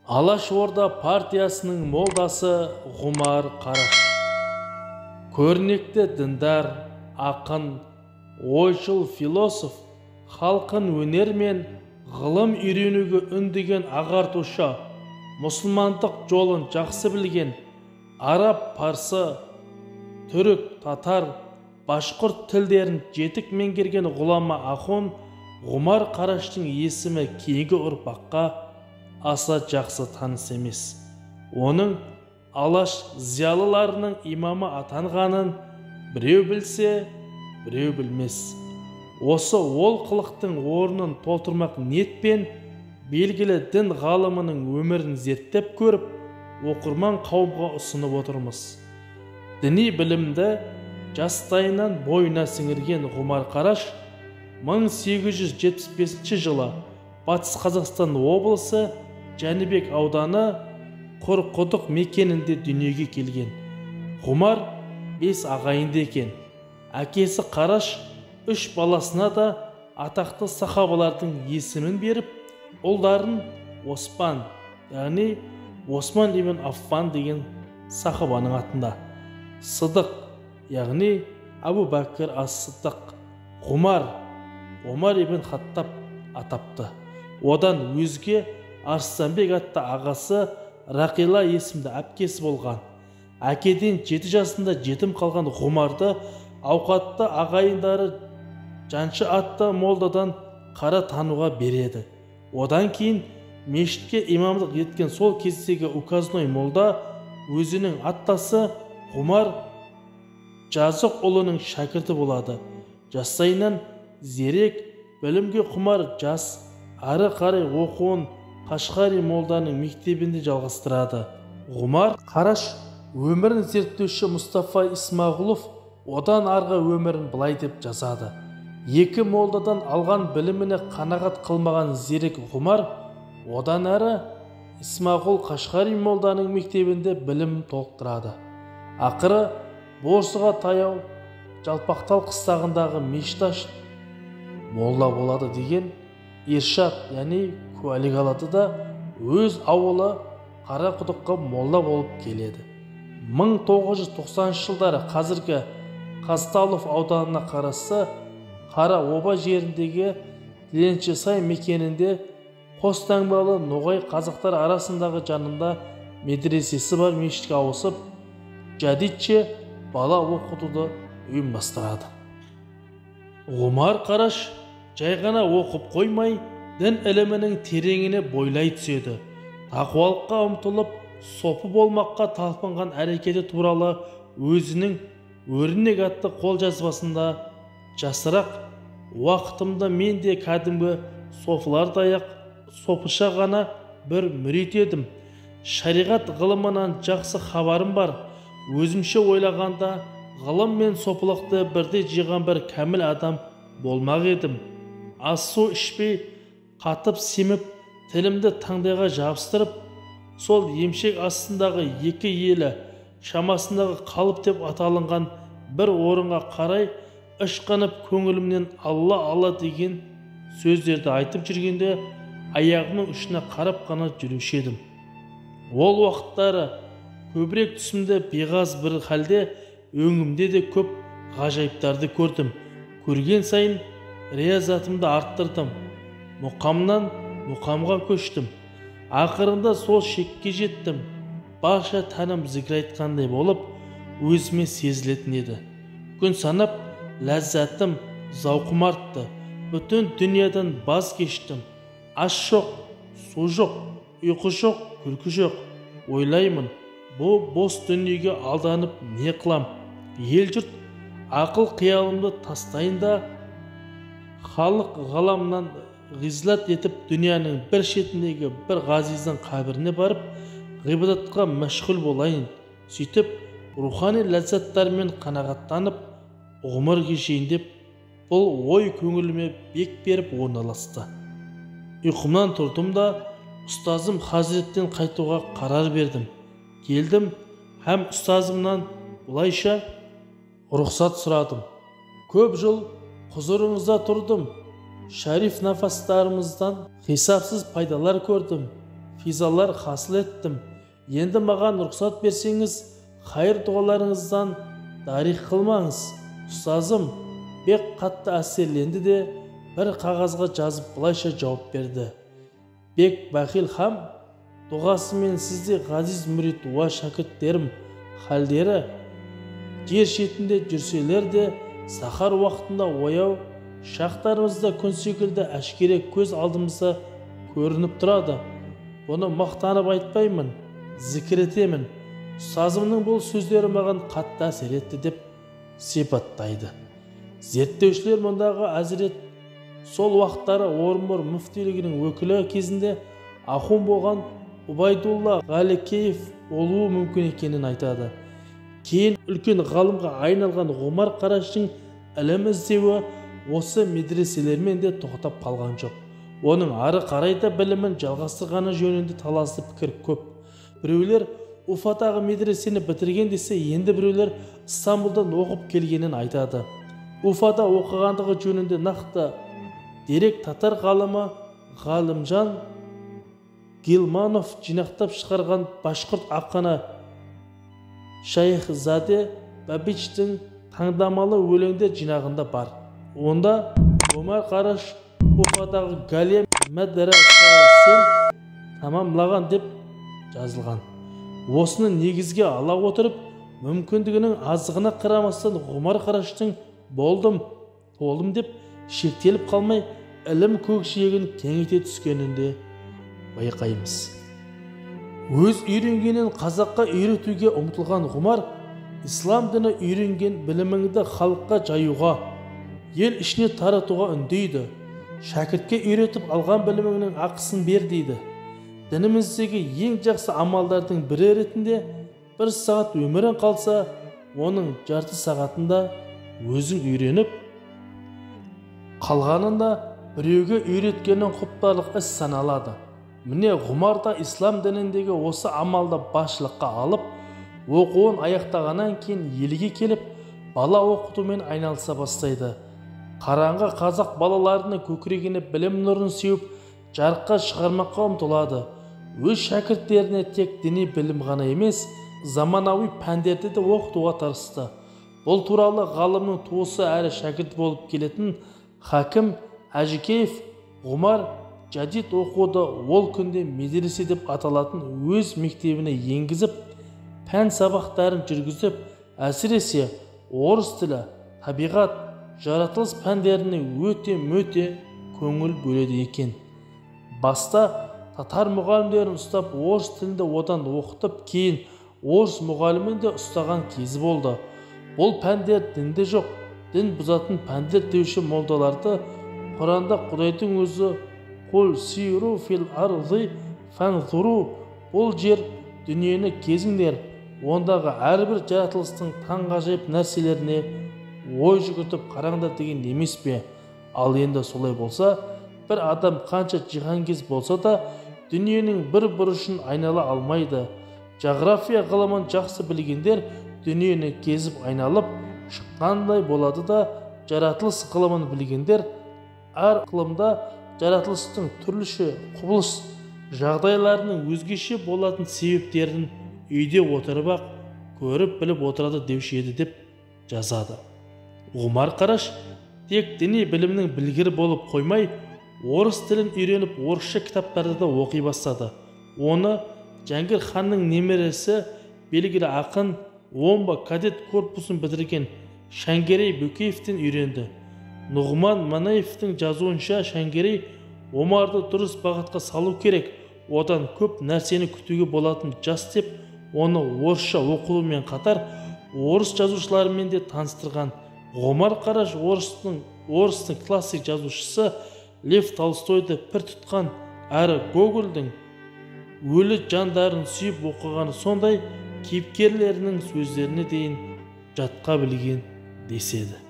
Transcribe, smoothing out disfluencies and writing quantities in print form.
Алашорда партиясының молдасы Ғұмар Қараш. Көрнекті діндар, ақын, ойшыл философ, халқын өнер мен ғылым үйренуге үндеген ағартушы, мұсылмандық жолын жақсы білген, араб, парсы, түрік, татар, башқұрт тілдерін жетік меңгерген ғұлама ахун Ғұмар Қараштың есімі кейінгі ұрпаққа аса жақсы таныс емес. Оның алаш зиялыларының имамы атанғанын біреу білсе, біреу білмес. Осы ол қылықтың орнын толтырмақ ниетпен белгілі дін ғалымының өмірін зерттеп көріп, оқырман қауымға ұсынып отырмыз. Діни білімді жастайынан бойына сіңірген Ғұмар Қараш 1875 жылы Батыс Қазақстан облысы Жәнібек ауданы Құрқұдық мекенінде дүниеге келген. Ғұмар 5 ағайынды екен. Әкесі Қараш 3 баласына да атақты сахабалардың есімін беріп, ұлдарын Оспан, яғни Осман ибн Аффан деген сахабаның атында, Сыдық, яғни Абу Бәкір ас-Сыдық, Омар ибн Хаттаб атапты. Одан өзге Арыстанбек атты ағасы Рақила есімді әпкесі болған. Әкеден 7 жасында жетім қалған Ғұмарды ауқатты ағайындары Жаншы атты молдадан қара тануға береді. Одан кейін мешітке имамдық еткен сол кездегі указной молда өзінің аттасы Ғұмар Жазық ұлының шәкірті болады. Жастайынан зерек, білімге құмар жас, ары қарай оқуын Қашғари молданың мектебінде жалғастырады. Ғұмар Қараш өмірін зерттеуші Мұстафа Исмағұлов одан арғы өмірін былай деп жазады. Екі молдадан алған біліміне қанағат қылмаған зерек Ғұмар одан әрі Исмағұл Қашғари молданың мектебінде білім толықтырады. Ақыры Борсыға таяу Жалпақтал қыстағындағы мешіт ашып молда болады деген Иршат, яғни куәлік алады да өз ауылы Қарақұдыққа молда болып келеді. 1990 жылдары қазіргі Қазталов ауданына қарасты Қара Оба жеріндегі Ленчесай мекенінде қостаңбалы ноғай қазақтар арасындағы жанында медресесі бар мешітке ауысып, жәдитше бала оқытуды ұйымдастырады. Ғұмар Қараш жай ғана оқып қоймай, дін ілімінің тереңіне бойлай түседі. Тақуалыққа ұмтылып, сопы болмаққа талпынған әрекеті туралы өзінің өрнек атты қолжазбасында жасырақ, уақытымда мен де кәдімгі софылардаяқ сопыша ғана бір мүрит едім. Шариғат ғылымынан жақсы хабарым бар. Өзімше ойлағанда ғылым мен сопылықты бірде жиған бір кәміл адам болмақ едім. Ас су ішпей, қатып семіп, тілімді таңдайға жабыстырып, сол емшек астындағы екі елі шамасындағы қалып деп аталынған бір орынға қарай ышқынып көңілімнен Алла деген сөздерді айтып жүргенде аяғымның ұшына қарап қана жүруші едім. Ол уақыттары көбірек түсімді бейғаз бір халде өңімде де көп ғажайыптарды көрдім. Көрген сайын риязатымды арттырдым. Мұқамнан мұқамға көштім. Ақырында сол шекке жеттім. Барша тәнім зікір айтқандай болып, өзіме сезілетін еді. Күн санап ләззатым, зауқым артты. Бүтін дүниядан баз кештім. Аш жоқ, су жоқ, ұйқы жоқ, күлкі жоқ. Ойлаймын, бұл бос дүниеге алданып не қылам? Ел жұрт ақыл қиялымды тастайын да халық ғаламнан ғизлат етіп дүнияның бір шетіндегі бір ғазиздің қабіріне барып ғибадатқа мәшғүл болайын. Сөйтіп рухани ләззаттармен қанағаттанып ғұмыр кешейін деп бұл ой көңіліме бек беріп орналасты. Ұйқымнан тұрдым да ұстазым Хазіреттен қайтуға қарар бердім. Келдім һәм ұстазымнан бұлайша рұқсат сұрадым. Көп жыл құзырыңызда тұрдым. Шариф нафастарымыздан хисапсыз пайдалар көрдім. физалар хасыл еттім. Енді маған рұқсат берсеңіз, хайыр дұғаларыңыздан дарих қылмаңыз. Ұстазым бек қатты әсерленді де бір қағазға жазып былайша жауап берді. Бек бәхил хам, дұғасымен сізде ғазиз мүрит уа шәкірттерім халдері жер шетінде жүрселер де сахар уақытында ояу шақтарымызда күн секілді әшкере көз алдымызда көрініп тұрады. Бұны мақтанып айтпаймын, зікір етемін. Ұстазымның бұл сөздері маған қатты әсер етті деп сипаттайды. Зерттеушілер мұндағы әзірет сол уақыттары Орынбор мүфтилігінің өкілі кезінде ахун болған Убайдулла Ғалекеев болуы мүмкін екенін айтады. Кейін үлкен ғалымға айналған Ғұмар Қараштың ілім іздеуі осы медреселермен де тоқтап қалған жоқ. Оның ары қарай да білімін жалғастырғаны жөнінде таласты пікір көп. Біреулер Уфадағы медресені бітірген десе, енді біреулер Стамбулдан оқып келгенін айтады. Уфада оқығандығы жөнінде нақты дерек татар ғалымы Ғалымжан Гилманов жинақтап шығарған башқұрт ақыны Шайхзаде Бабичтің таңдамалы өлеңдер жинағында бар. Онда Омар Қараш Уфадағы Галия мәдресесін тамамлаған деп жазылған. Осыны негізге ала отырып, мүмкіндігінің аздығына қарамастан Омар Қараштың толдым деп шектеліп қалмай, ілім көкжиегін кеңейте түскенінде байқаймыз. Өз үйренгенін қазаққа үйретуге ұмтылған Ғұмар, ислам діні үйренген біліміңді халыққа жаюға, ел ішіне таратуға үндейді. Шәкіртке үйретіп алған біліміңнің ақысын бер дейді. Дініміздегі ең жақсы амалдардың бірі ретінде 1 сағат өмірің қалса, оның жарты сағатында өзің үйреніп, қалғанында біреуге үйреткенің құптарлық іс саналады. Міне Ғұмар да ислам дініндегі осы амалды басшылыққа алып, оқуын аяқтағаннан кейін елге келіп, бала оқытумен айналыса бастайды. Қараңғы қазақ балаларының көкірегіне білім нұрын сеуіп, жарыққа шығармаққа ұмтылады. Өз шәкірттеріне тек діни білім ғана емес, заманауи пәндерді де оқытуға тырысты. Бұл туралы ғалымның туысы әрі шәкірт болып келетін Хакім Әжікеев Ғұмар жадид оқуды ол күнде медресе деп аталатын өз мектебіне енгізіп, пән сабақтарын жүргізіп, әсіресе орыс тілі, табиғат, жаратылыс пәндеріне өте көңіл бөледі екен. Баста татар мұғалімдерін ұстап, орыс тілінде одан оқытып, кейін орыс мұғалімін де ұстаған кезі болды. Бұл пәндер дінде жоқ, дін бұзатын пәндер деуші молдаларды Құранда Құдайдың өзі «Құл сиру фил арзи фанзуру» бұл жер дүниені кезіңдер, ондағы әрбір жаратылыстың таңғажайып нәрселеріне ой жүгіртіп қараңдар деген емес пе? Ал енді солай болса, бір адам қанша жиһангез болса да, дүниенің бір бұрышын айнала алмайды. Жағрафия ғылымын жақсы білгендер дүниені кезіп айналып шыққандай болады да, жаратылыс ғылымын білгендер әр ғылымда жаратылыстың түрліше құбылыс жағдайларының өзгеше болатын себептерін үйде отырып-ақ көріп біліп отырады деуші еді деп жазады. Ғұмар Қараш тек діни білімнің білгірі болып қоймай, орыс тілін үйреніп, орысша кітаптарды да оқи бастады. Оны Жәңгір ханның немересі, белгілі ақын, Омба кадет корпусын бітірген Шәңгерей Бөкеевтен үйренді. Нұғман Манаевтің жазуынша Шәңгерей Омарды дұрыс бағытқа салу керек, одан көп нәрсені күтуге болатын жас деп, оны орысша оқумен қатар орыс жазушыларымен де таныстырған. Ғұмар Қараш орыстың классик жазушысы Лев Толстойды пір тұтқан, әрі Гогольдің өлі жандарын сүйіп оқығаны сондай, кейіпкерлерінің сөздеріне дейін жатқа білген деседі.